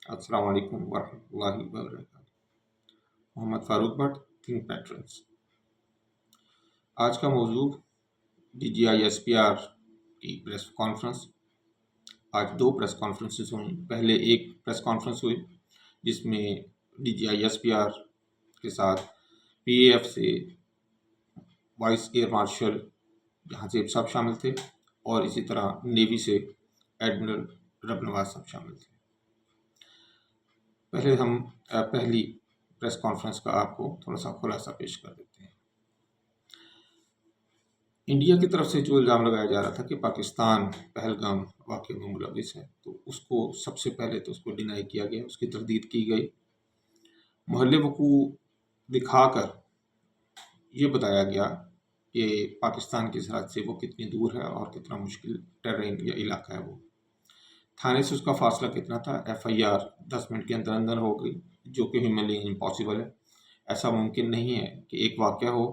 السلام علیکم ورحمۃ اللہ وبرکاتہ۔ Muhammad Farooq Butt, think patterns. آج کا موضوع D G I S P R کی پریس کانفرنس۔ آج دو پریس کانفرنسز ہوئیں۔ پہلے ایک پریس کانفرنس ہوئی جس میں D G I S P R کے ساتھ پی اے ایف سے vice air marshal Haseeb sahib شامل تھے، اور اسی طرح نیوی سے ایڈمرل رب نواز صاحب شامل تھے۔ پہلے ہم پہلی پریس کانفرنس کا آپ کو تھوڑا سا خلاصہ پیش کر دیتے ہیں۔ انڈیا کی طرف سے جو الزام لگایا جا رہا تھا کہ پاکستان پہلگام واقعے میں ملوث ہے، تو اس کو سب سے پہلے تو اس کو ڈینائی کیا گیا، اس کی تردید کی گئی۔ محل وقوع دکھا کر یہ بتایا گیا کہ پاکستان کی سرحد سے وہ کتنی دور ہے اور کتنا مشکل ٹیرین یا علاقہ ہے۔ وہ تھانے سے اس کا فاصلہ کتنا تھا؟ ایف آئی آر 10 منٹ کے اندر اندر ہو گئی، جو کہ ہیومنلی امپاسبل ہے۔ ایسا ممکن نہیں ہے کہ ایک واقعہ ہو،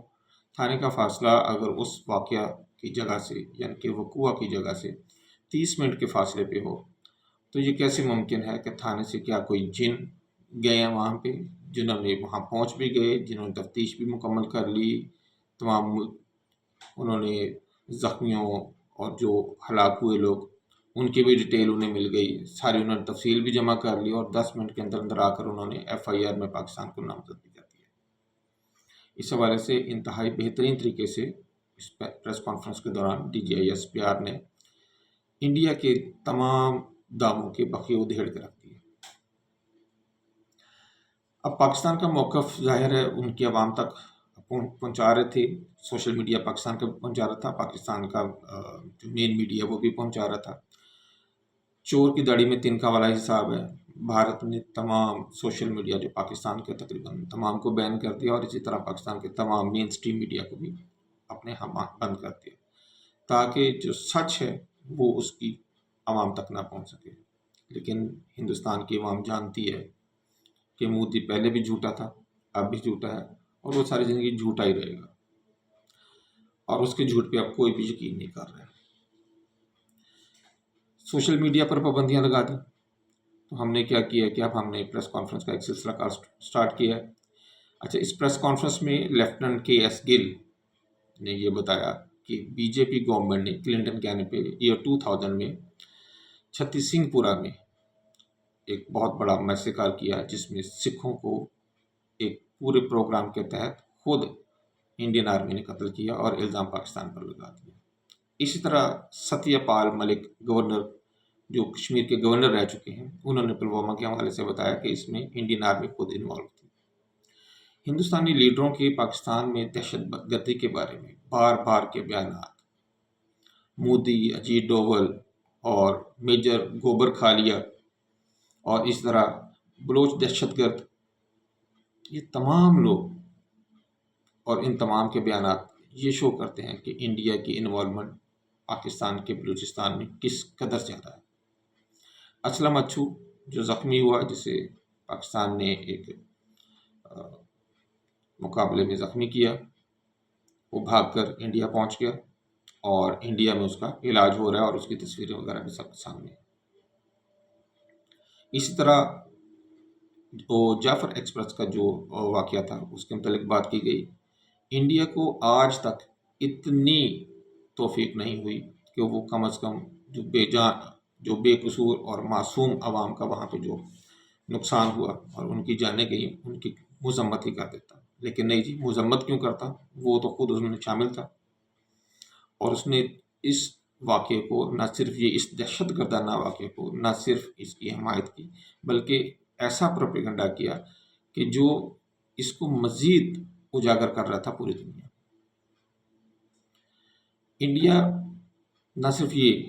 تھانے کا فاصلہ اگر اس واقعہ کی جگہ سے یعنی کہ وقوع کی جگہ سے 30 منٹ کے فاصلے پہ ہو، تو یہ کیسے ممکن ہے کہ تھانے سے کیا کوئی جن گئے ہیں وہاں پہ، جنہوں نے وہاں پہنچ بھی گئے، جنہوں نے تفتیش بھی مکمل کر لی، تمام انہوں نے زخمیوں اور جو ہلاک ہوئے لوگ ان کی بھی ڈیٹیل انہیں مل گئی، ساری انہوں نے تفصیل بھی جمع کر لی، اور 10 منٹ کے اندر اندر آ کر انہوں نے ایف آئی آر میں پاکستان کو نامزد بھی کر دیا۔ اس حوالے سے انتہائی بہترین طریقے سے اس پریس کانفرنس کے دوران D G I S P R نے انڈیا کے تمام داموں کے بخیے ادھیڑ کے رکھ دیے۔ اب پاکستان کا موقف ظاہر ہے ان کی عوام تک پہنچا رہے تھے، سوشل میڈیا پاکستان کا پہنچا رہا تھا، پاکستان کا جو مین میڈیا وہ بھی پہنچا رہا تھا۔ چور کی داڑھی میں تنکا والا حساب ہے، بھارت نے تمام سوشل میڈیا جو پاکستان کے تقریباً تمام کو بین کر دیا، اور اسی طرح پاکستان کے تمام مین سٹریم میڈیا کو بھی اپنے ہاں بند کر دیا، تاکہ جو سچ ہے وہ اس کی عوام تک نہ پہنچ سکے۔ لیکن ہندوستان کی عوام جانتی ہے کہ مودی پہلے بھی جھوٹا تھا، اب بھی جھوٹا ہے، اور وہ ساری زندگی جھوٹا ہی رہے گا، اور اس کے جھوٹ پہ اب کوئی بھی یقین نہیں کر رہا ہے۔ سوشل میڈیا پر پابندیاں لگا دیں، تو ہم نے کیا کیا کہ اب ہم نے پریس کانفرنس کا ایک سلسلہ کار سٹارٹ کیا ہے۔ اچھا، اس پریس کانفرنس میں لیفٹیننٹ کے ایس گل نے یہ بتایا کہ بی جے پی گورنمنٹ نے کلنٹن کے آنے پہ ایئر 2000 میں چھتیس سنگھ پورہ میں ایک بہت بڑا میسیکر کیا، جس میں سکھوں کو ایک پورے پروگرام کے تحت خود انڈین آرمی نے قتل کیا اور الزام پاکستان پر لگا دیا۔ اسی طرح ستیہ پال ملک گورنر جو کشمیر کے گورنر رہ چکے ہیں، انہوں نے پلوامہ کے حوالے سے بتایا کہ اس میں انڈین آرمی خود انوالو تھی۔ ہندوستانی لیڈروں کے پاکستان میں دہشت گردی کے بارے میں بار بار کے بیانات، مودی، اجیت ڈوول اور میجر گوبر کھالیا اور اس طرح بلوچ دہشت گرد، یہ تمام لوگ اور ان تمام کے بیانات یہ شو کرتے ہیں کہ انڈیا کی انوالومنٹ پاکستان کے بلوچستان میں کس قدر زیادہ ہے۔ اسلم اچھو جو زخمی ہوا، جسے پاکستان نے ایک مقابلے میں زخمی کیا، وہ بھاگ کر انڈیا پہنچ گیا، اور انڈیا میں اس کا علاج ہو رہا ہے، اور اس کی تصویریں وغیرہ بھی سب کے سامنے ہیں۔ اسی طرح جعفر ایکسپریس کا جو واقعہ تھا اس کے متعلق بات کی گئی۔ انڈیا کو آج تک اتنی توفیق نہیں ہوئی کہ وہ کم از کم جو بے قصور اور معصوم عوام کا وہاں پہ جو نقصان ہوا اور ان کی جانیں گئی، ان کی مذمت ہی کر دیتا۔ لیکن نہیں جی، مذمت کیوں کرتا؟ وہ تو خود اس میں شامل تھا، اور اس نے اس واقعے کو نہ صرف یہ اس دہشت گردانہ واقعے کو نہ صرف اس کی حمایت کی، بلکہ ایسا پروپیگنڈا کیا کہ جو اس کو مزید اجاگر کر رہا تھا پوری دنیا۔ انڈیا نہ صرف یہ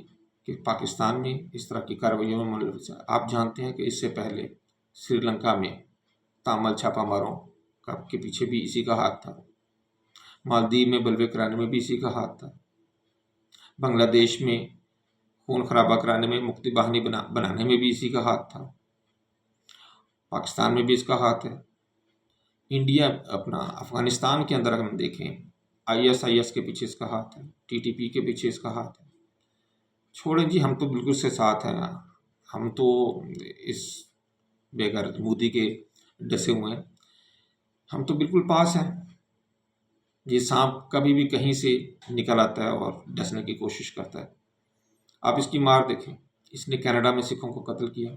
کہ پاکستان میں اس طرح کی کارروائیوں میں ملوث ہے، آپ جانتے ہیں کہ اس سے پہلے سری لنکا میں تامل چھاپا ماروں کے پیچھے بھی اسی کا ہاتھ تھا، مالدیپ میں بلوے کرانے میں بھی اسی کا ہاتھ تھا، بنگلہ دیش میں خون خرابہ کرانے میں مکتی باہنی بنانے میں بھی اسی کا ہاتھ تھا، پاکستان میں بھی اس کا ہاتھ ہے۔ انڈیا افغانستان کے اندر اگر ہم دیکھیں، آئی ایس کے پیچھے اس کا ہاتھ ہے، ٹی ٹی پی کے پیچھے اس کا ہاتھ ہے۔ چھوڑیں جی، ہم تو بالکل سے ساتھ ہیں، ہم تو اس بے غیرت مودی کے ڈسے ہوئے ہیں۔ ہم تو بالکل پاس ہیں۔ یہ سانپ کبھی بھی کہیں سے نکل آتا ہے اور ڈسنے کی کوشش کرتا ہے۔ آپ اس کی مار دیکھیں، اس نے کینیڈا میں سکھوں کو قتل کیا،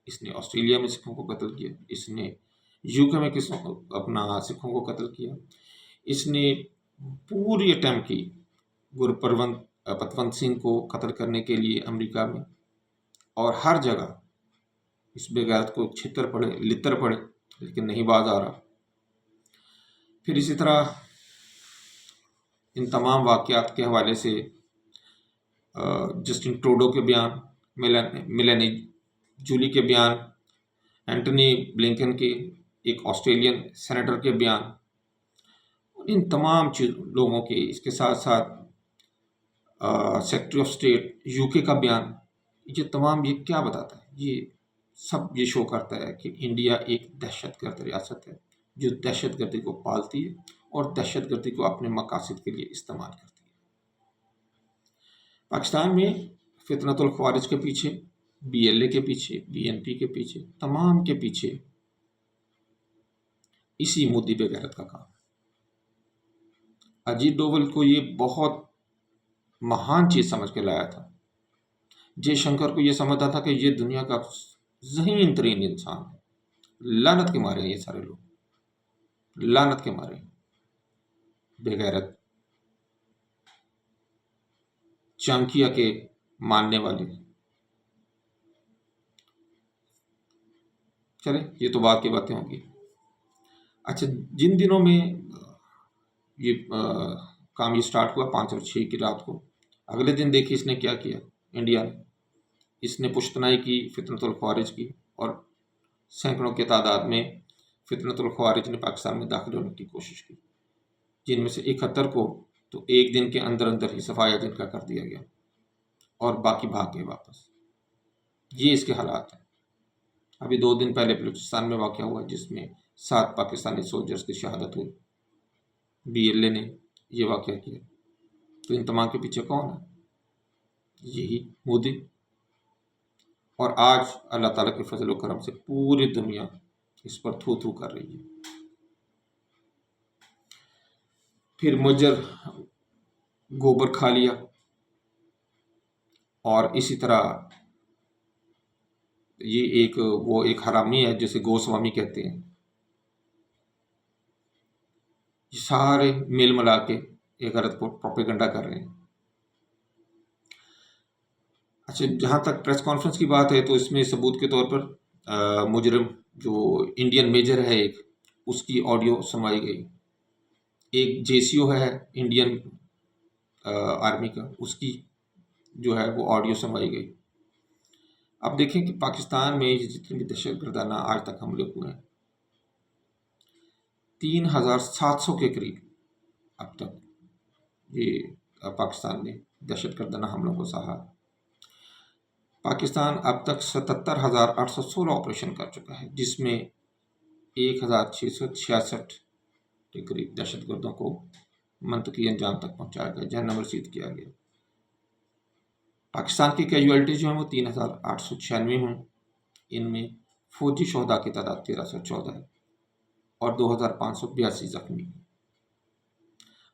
اس نے آسٹریلیا میں سکھوں کو قتل کیا، اس نے UK میں اپنا سکھوں کو قتل کیا، اس نے پوری اٹیمپٹ کی پتونت سنگھ کو قتل کرنے کے لیے امریکہ میں، اور ہر جگہ اس بے غیرت کو چھتر پڑے لتر پڑے، لیکن نہیں باز آ رہا۔ پھر اسی طرح ان تمام واقعات کے حوالے سے جسٹن ٹروڈو کے بیان، میلانی جولی کے بیان، اینٹنی بلنکن کے، ایک آسٹریلین سینیٹر کے بیان، ان تمام لوگوں کے، اس کے ساتھ ساتھ سیکرٹری آف اسٹیٹ UK کا بیان، یہ تمام یہ کیا بتاتا ہے؟ یہ سب یہ شو کرتا ہے کہ انڈیا ایک دہشت گرد ریاست ہے جو دہشت گردی کو پالتی ہے اور دہشت گردی کو اپنے مقاصد کے لیے استعمال کرتی ہے۔ پاکستان میں فتنۃ الخوارج کے پیچھے، BLA کے پیچھے، BNP کے پیچھے، تمام کے پیچھے اسی مودی بے غیرت کا کام۔ اجیت ڈوبھل کو یہ بہت مہان چیز سمجھ کے لایا تھا۔ جے شنکر کو یہ سمجھتا تھا کہ یہ دنیا کا ذہین ترین انسان ہے۔ لعنت کے مارے ہیں یہ سارے لوگ، لعنت کے مارے ہیں، بے غیرت چانکیا کے ماننے والے۔ چلے یہ تو بات کی باتیں ہوں گی۔ اچھا، جن دنوں میں یہ کام یہ سٹارٹ ہوا 5 اور 6 کی رات کو، اگلے دن دیکھیے اس نے کیا کیا انڈیا نے۔ اس نے پشتنائی کی، فتنۃ الخوارج کی، اور سینکڑوں کی تعداد میں فتنۃ الخوارج نے پاکستان میں داخل ہونے کی کوشش کی، جن میں سے 71 کو تو ایک دن کے اندر اندر ہی صفایا جن کا کر دیا گیا، اور باقی بھاگ گئے واپس۔ یہ اس کے حالات ہیں۔ ابھی 2 دن پہلے بلوچستان میں واقعہ ہوا جس میں 7 پاکستانی سولجرز کی شہادت ہوئی، BLA نے یہ واقعہ کیا۔ تو ان تمام کے پیچھے کون ہے؟ یہی مودی۔ اور آج اللہ تعالیٰ کے فضل و کرم سے پوری دنیا اس پر تھو تھو کر رہی ہے۔ پھر مجر گوبر کھا لیا، اور اسی طرح یہ وہ ایک حرامی ہے جسے گوسوامی کہتے ہیں۔ یہ سارے مل ملا کے ایک غلط پروپیگنڈا کر رہے ہیں۔ اچھا، جہاں تک پریس کانفرنس کی بات ہے تو اس میں ثبوت کے طور پر مجرم جو انڈین میجر ہے ایک، اس کی آڈیو سنوائی گئی۔ ایک JCO ہے انڈین آرمی کا، اس کی جو ہے وہ آڈیو سنوائی گئی۔ اب دیکھیں کہ پاکستان میں جتنے بھی دہشت گردانہ آج تک حملے ہوئے ہیں، 3700 کے قریب اب تک یہ پاکستان نے دہشت گردانہ حملوں کو سہا۔ پاکستان اب تک 77,816 آپریشن کر چکا ہے، جس میں 1,666 کے قریب دہشت گردوں کو منطقی انجام تک پہنچایا گیا، جہنم رسید کیا گیا۔ پاکستان کی کیجویلٹی جو ہیں وہ 3,896 ہوں، ان میں فوجی شہداء کی تعداد 1,314 ہے اور 2,582 زخمی۔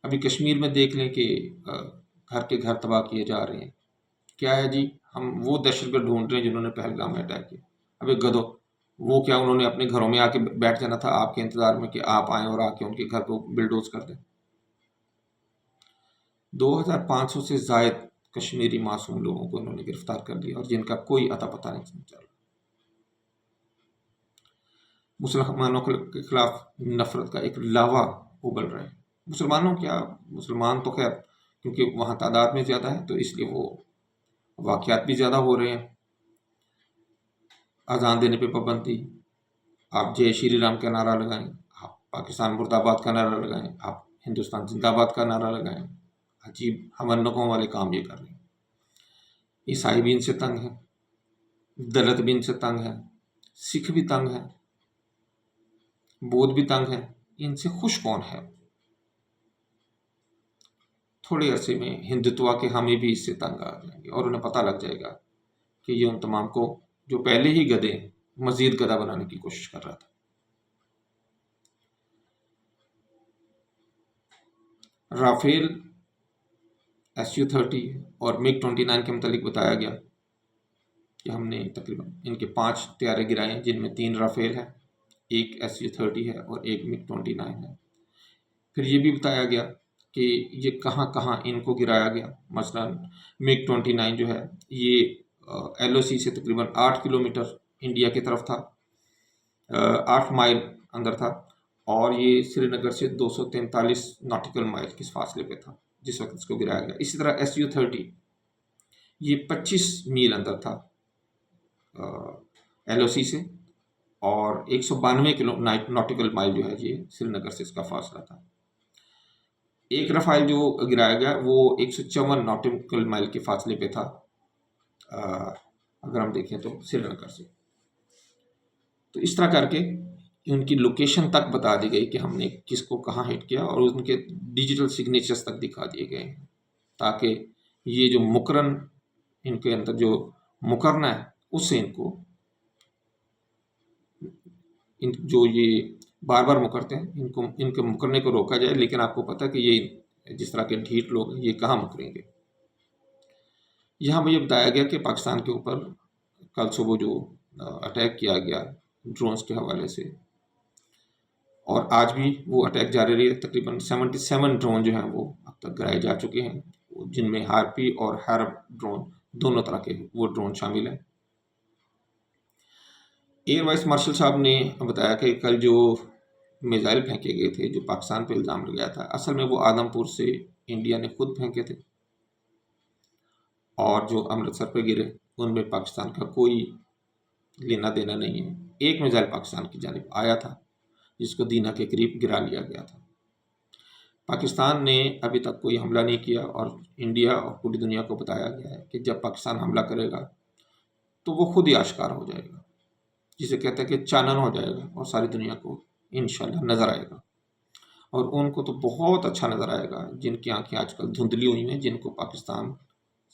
ابھی کشمیر میں دیکھ لیں کہ گھر کے گھر تباہ کیے جا رہے ہیں۔ کیا ہے جی؟ ہم وہ دہشت گرد ڈھونڈ رہے ہیں جنہوں نے پہلگام میں اٹیک کیا۔ ابھی گدو، وہ کیا انہوں نے اپنے گھروں میں آ کے بیٹھ جانا تھا آپ کے انتظار میں کہ آپ آئیں اور آ کے ان کے گھر کو بلڈوز کر دیں؟ 2,500 سے زائد کشمیری معصوم لوگوں کو انہوں نے گرفتار کر لیا، اور جن کا کوئی اتا پتہ نہیں چل رہا۔ مسلمانوں کے خلاف نفرت کا ایک لاوا ابل رہا ہے۔ مسلمانوں کیا، مسلمان تو خیر کیونکہ وہاں تعداد میں زیادہ ہے تو اس لیے وہ واقعات بھی زیادہ ہو رہے ہیں۔ اذان دینے پہ پابندی، آپ جے شری رام کا نعرہ لگائیں، آپ پاکستان مرد آباد کا نعرہ لگائیں، آپ ہندوستان زندہ باد کا نعرہ لگائیں، عجیب ہمنگوں والے کام یہ کر رہے ہیں۔ عیسائی بھی ان سے تنگ ہیں، دلت بھی ان سے تنگ ہے، سکھ بھی تنگ ہے، بودھ بھی تنگ ہے۔ ان سے خوش کون ہے؟ تھوڑے عرصے میں ہندوتوا کے ہمیں بھی اس سے تنگ آ جائیں گے، اور انہیں پتہ لگ جائے گا کہ یہ ان تمام کو جو پہلے ہی گدے ہیں مزید گدھا بنانے کی کوشش کر رہا تھا۔ رافیل Su-30 اور MiG-29 کے متعلق بتایا گیا کہ ہم نے تقریباً ان کے 5 طیارے گرائے ہیں، جن میں 3 رافیل ہے، ایک Su-30 ہے اور ایک MiG-29 ہے۔ پھر یہ بھی بتایا گیا کہ یہ کہاں کہاں ان کو گرایا گیا۔ مثلا MiG-29 جو ہے یہ LOC سے تقریباً 8 کلومیٹر انڈیا کی طرف تھا، 8 مائل اندر تھا، اور یہ سری نگر سے 243 ناٹیکل مائل کے فاصلے پہ تھا جس وقت اس کو گرایا گیا۔ اسی طرح Su-30 یہ 25 میل اندر تھا LOC سے، اور 192 ناٹیکل مائل جو ہے یہ سری نگر سے اس کا فاصلہ تھا۔ ایک رفائل جو گرایا گیا وہ 154 ناٹیکل مائل کے فاصلے پہ تھا، اگر ہم دیکھیں تو سری نگر سے۔ تو اس طرح کر کے ان کی لوکیشن تک بتا دی گئی کہ ہم نے کس کو کہاں ہٹ کیا، اور ان کے ڈیجیٹل سگنیچرز تک دکھا دیے گئے ہیں، تاکہ یہ جو مکرن ان کے اندر جو مکرنا ہے اس سے ان کو جو یہ بار بار مکرتے ہیں ان کے مکرنے کو روکا جائے۔ لیکن آپ کو پتہ کہ یہ جس طرح کے ڈھیٹ لوگ ہیں یہ کہاں مکریں گے۔ یہاں بھی یہ بتایا گیا کہ پاکستان کے اوپر کل صبح جو اٹیک کیا گیا ڈرونز کے حوالے سے، اور آج بھی وہ اٹیک جاری رہی ہے، تقریباً 77 ڈرون جو ہیں وہ اب تک گرائے جا چکے ہیں، جن میں ہارپی اور ہیرب ڈرون دونوں طرح کے وہ ڈرون شامل ہیں۔ ایئر وائس مارشل صاحب نے بتایا کہ کل جو میزائل پھینکے گئے تھے جو پاکستان پہ الزام لگایا تھا، اصل میں وہ آدم پور سے انڈیا نے خود پھینکے تھے، اور جو امرتسر پہ گرے ان میں پاکستان کا کوئی لینا دینا نہیں ہے۔ ایک میزائل پاکستان کی جانب آیا تھا جس کو دینا کے قریب گرا لیا گیا تھا۔ پاکستان نے ابھی تک کوئی حملہ نہیں کیا، اور انڈیا اور پوری دنیا کو بتایا گیا ہے کہ جب پاکستان حملہ کرے گا تو وہ خود ہی آشکار ہو جائے گا، جسے کہتے ہیں کہ چانن ہو جائے گا، اور ساری دنیا کو انشاءاللہ نظر آئے گا۔ اور ان کو تو بہت اچھا نظر آئے گا جن کی آنکھیں آج کل دھندلی ہوئی ہیں، جن کو پاکستان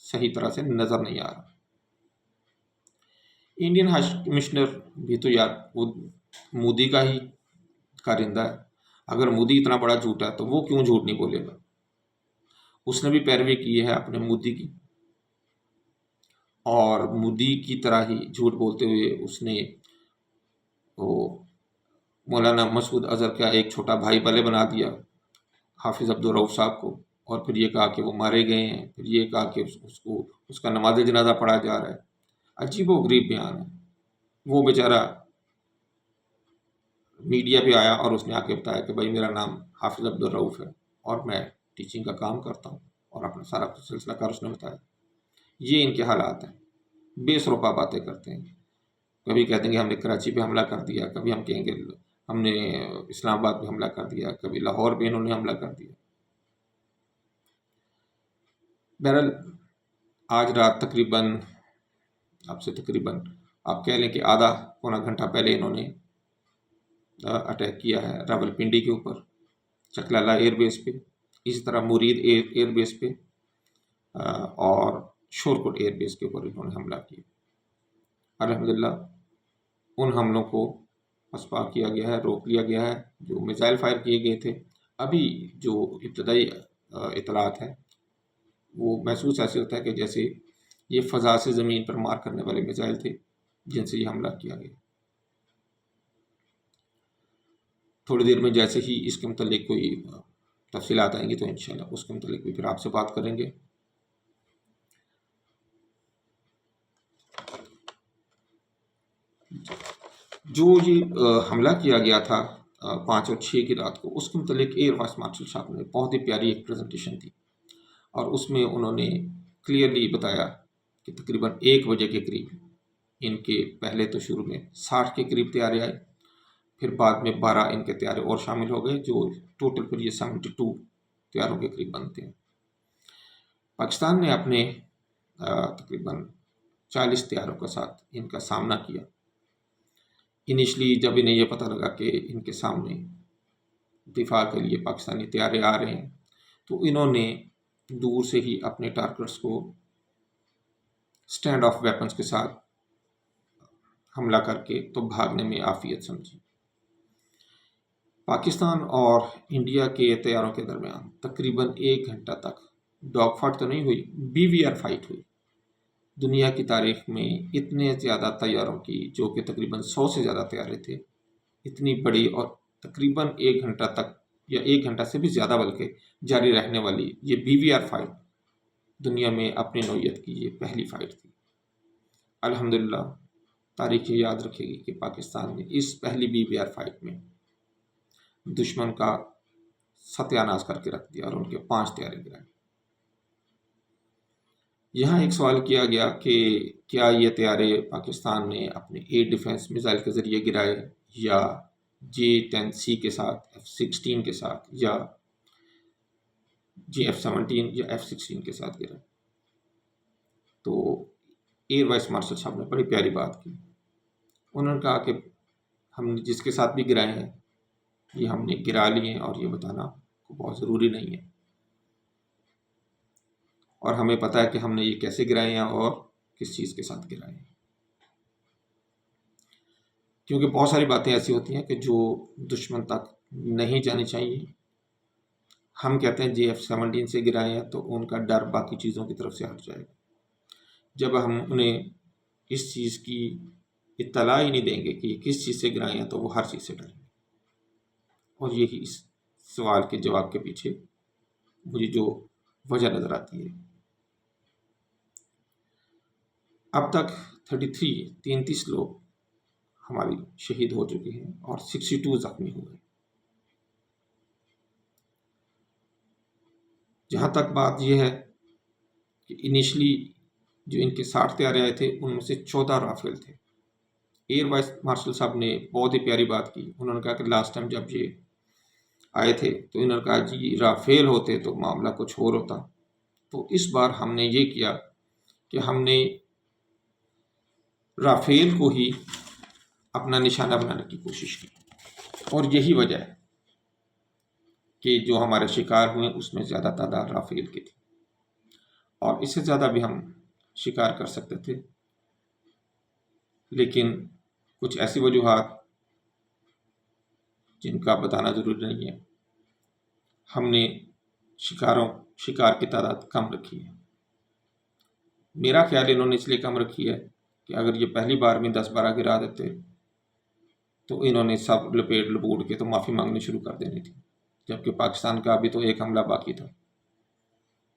صحیح طرح سے نظر نہیں آ رہا۔ انڈین ہائی کمشنر بھی تو یار وہ مودی کا ہی کارندہ ہے۔ اگر مودی اتنا بڑا جھوٹا ہے تو وہ کیوں جھوٹ نہیں بولے گا؟ اس نے بھی پیروی کی ہے اپنے مودی کی، اور مودی کی طرح ہی جھوٹ بولتے ہوئے اس نے وہ مولانا مسعود اظہر کا ایک چھوٹا بھائی بلے بنا دیا، حافظ عبدالرؤف صاحب کو، اور پھر یہ کہا کہ وہ مارے گئے ہیں، پھر یہ کہا کہ اس کا نماز جنازہ پڑھا جا رہا ہے۔ عجیب و غریب بیان ہے۔ وہ بیچارہ میڈیا پہ آیا اور اس نے آ کے بتایا کہ بھائی میرا نام حافظ عبدالرؤف ہے اور میں ٹیچنگ کا کام کرتا ہوں، اور اپنا سارا سلسلہ کار اس نے بتایا۔ یہ ان کے حالات ہیں، بے سروپا باتیں کرتے ہیں۔ کبھی کہتے ہیں کہ ہم نے کراچی پہ حملہ کر دیا، کبھی ہم کہیں گے ہم نے اسلام آباد پہ حملہ کر دیا، کبھی لاہور پہ انہوں نے حملہ کر دیا۔ بہرحال آج رات تقریباً آپ کہہ لیں کہ آدھا پونا گھنٹہ پہلے انہوں نے اٹیک کیا ہے راول پنڈی کے اوپر، چکلالہ ایئر بیس پہ، اسی طرح مرید ایئر بیس پہ، اور شورکوٹ ایئر بیس کے اوپر انہوں نے حملہ کیا۔ الحمدللہ ان حملوں کو پسپا کیا گیا ہے، روک لیا گیا ہے۔ جو میزائل فائر کیے گئے تھے، ابھی جو ابتدائی اطلاعات ہیں وہ محسوس ایسے ہوتا ہے کہ جیسے یہ فضا سے زمین پر مار کرنے والے میزائل تھے جن سے یہ حملہ کیا گیا۔ تھوڑی دیر میں جیسے ہی اس کے متعلق کوئی تفصیلات آئیں گی تو انشاءاللہ اس کے متعلق بھی پھر آپ سے بات کریں گے۔ جو یہ حملہ کیا گیا تھا 5 اور 6 کی رات کو، اس کے متعلق ایئر وائس مارشل صاحب نے بہت ہی پیاری ایک پریزنٹیشن دی، اور اس میں انہوں نے کلیئرلی بتایا کہ تقریباً 1 بجے کے قریب ان کے پہلے تو شروع میں 60 کے قریب طیارے آئے، پھر بعد میں 12 ان کے طیارے اور شامل ہو گئے، جو ٹوٹل پھر یہ 72 طیاروں کے قریب بنتے ہیں۔ پاکستان نے اپنے تقریباً 40 طیاروں کے ساتھ ان کا سامنا کیا۔ انیشلی جب انہیں یہ پتہ لگا کہ ان کے سامنے دفاع کے لیے پاکستانی طیارے آ رہے ہیں، تو انہوں نے دور سے ہی اپنے ٹارگٹس کو سٹینڈ آف ویپنز کے ساتھ حملہ کر کے تو بھاگنے میں عافیت سمجھی۔ پاکستان اور انڈیا کے طیاروں کے درمیان تقریباً 1 گھنٹہ تک ڈاگ فائٹ تو نہیں ہوئی، BVR فائٹ ہوئی۔ دنیا کی تاریخ میں اتنے زیادہ طیاروں کی، جو کہ تقریباً 100 سے زیادہ طیارے تھے، اتنی بڑی اور تقریباً 1 گھنٹہ تک یا 1 گھنٹہ سے بھی زیادہ بلکہ جاری رہنے والی یہ BVR فائٹ دنیا میں اپنی نوعیت کی یہ پہلی فائٹ تھی۔ الحمدللہ تاریخ یہ یاد رکھے گی کہ پاکستان نے اس پہلی BVR فائٹ میں دشمن کا ستیہ ناش کر کے رکھ دیا اور ان کے 5 طیارے گرائے۔ یہاں ایک سوال کیا گیا کہ کیا یہ طیارے پاکستان نے اپنے ایئر ڈیفنس میزائل کے ذریعے گرائے یا J-10C کے ساتھ، F-16 کے ساتھ، یا F-17 یا F-16 کے ساتھ گرائے؟ تو ایئر وائس مارشل صاحب نے بڑی پیاری بات کی۔ انہوں نے کہا کہ ہم نے جس کے ساتھ بھی گرائے ہیں یہ ہم نے گرا لیے ہیں اور یہ بتانا بہت ضروری نہیں ہے، اور ہمیں پتہ ہے کہ ہم نے یہ کیسے گرائے ہیں اور کس چیز کے ساتھ گرائے ہیں، کیونکہ بہت ساری باتیں ایسی ہوتی ہیں کہ جو دشمن تک نہیں جانی چاہیے۔ ہم کہتے ہیں F-17 سے گرائے ہیں تو ان کا ڈر باقی چیزوں کی طرف سے ہٹ جائے گا۔ جب ہم انہیں اس چیز کی اطلاع ہی نہیں دیں گے کہ یہ کس چیز سے گرائے ہیں تو وہ ہر چیز سے ڈریں گے، اور یہی اس سوال کے جواب کے پیچھے مجھے جو وجہ نظر آتی ہے۔ اب تک 33 لوگ ہماری شہید ہو چکے ہیں اور 62 زخمی ہوئے۔ جہاں تک بات یہ ہے کہ انیشلی جو ان کے 60 طیارے آئے تھے ان میں سے 14 رافیل تھے۔ ایئر وائس مارشل صاحب نے بہت ہی پیاری بات کی۔ انہوں نے کہا کہ لاسٹ ٹائم جب یہ آئے تھے تو انہوں نے کہا جی رافیل ہوتے تو معاملہ کچھ اور ہوتا، تو اس بار ہم نے یہ کیا کہ ہم نے رافیل کو ہی اپنا نشانہ بنانے کی کوشش کی، اور یہی وجہ ہے کہ جو ہمارے شکار ہوئے اس میں زیادہ تعداد رافیل کی تھی، اور اس سے زیادہ بھی ہم شکار کر سکتے تھے، لیکن کچھ ایسی وجوہات جن کا بتانا ضروری نہیں ہے، ہم نے شکار کی تعداد کم رکھی ہے۔ میرا خیال انہوں نے اس لیے کم رکھی ہے کہ اگر یہ پہلی بار میں 10-12 گرا دیتے تو انہوں نے سب لپوٹ کے تو معافی مانگنی شروع کر دینی تھی، جبکہ پاکستان کا ابھی تو ایک حملہ باقی تھا،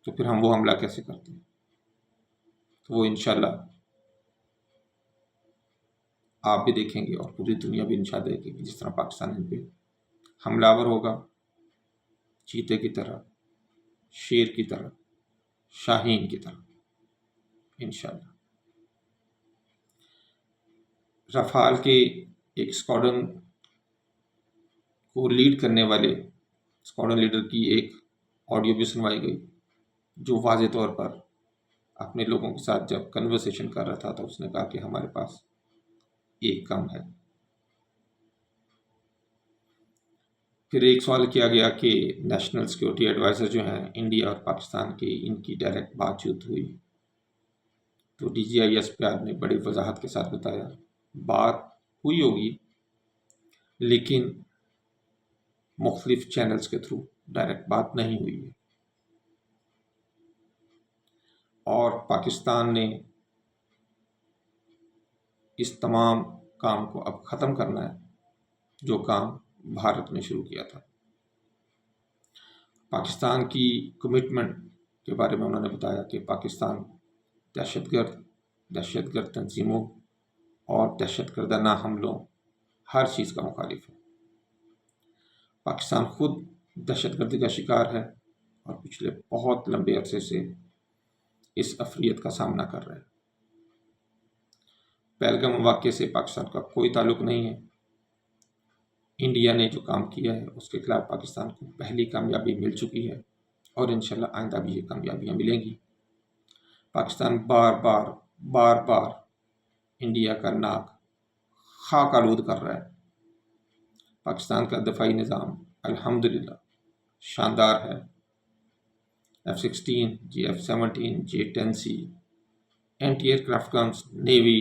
تو پھر ہم وہ حملہ کیسے کرتے ہیں؟ تو وہ انشاءاللہ آپ بھی دیکھیں گے اور پوری دنیا بھی انشاءاللہ دیکھے گی، جس طرح پاکستان ان پہ حملہ آور ہوگا، چیتے کی طرح، شیر کی طرح، شاہین کی طرح انشاءاللہ۔ رفال کے ایک اسکواڈرن کو لیڈ کرنے والے اسکواڈرن لیڈر کی ایک آڈیو بھی سنوائی گئی، جو واضح طور پر اپنے لوگوں کے ساتھ جب کنورسیشن کر رہا تھا تو اس نے کہا کہ ہمارے پاس ایک کم ہے۔ پھر ایک سوال کیا گیا کہ نیشنل سیکورٹی ایڈوائزر جو ہیں انڈیا اور پاکستان کے، ان کی ڈائریکٹ بات چیت ہوئی؟ تو DGISPR نے بڑی وضاحت کے ساتھ بتایا بات ہوئی ہوگی، لیکن مختلف چینلز کے تھرو ڈائریکٹ بات نہیں ہوئی ہے، اور پاکستان نے اس تمام کام کو اب ختم کرنا ہے جو کام بھارت نے شروع کیا تھا۔ پاکستان کی کمٹمنٹ کے بارے میں انہوں نے بتایا کہ پاکستان دہشت گرد تنظیموں اور دہشت گردانہ حملوں ہر چیز کا مخالف ہے۔ پاکستان خود دہشت گردی کا شکار ہے اور پچھلے بہت لمبے عرصے سے اس افریت کا سامنا کر رہا ہے۔ پہلگام واقعے سے پاکستان کا کوئی تعلق نہیں ہے۔ انڈیا نے جو کام کیا ہے اس کے خلاف پاکستان کو پہلی کامیابی مل چکی ہے، اور انشاءاللہ آئندہ بھی یہ کامیابیاں ملیں گی۔ پاکستان بار بار انڈیا کا ناک خاک آلود کر رہا ہے۔ پاکستان کا دفاعی نظام الحمدللہ شاندار ہے۔ F-16 F-17 J-10C anti aircraft guns, navy,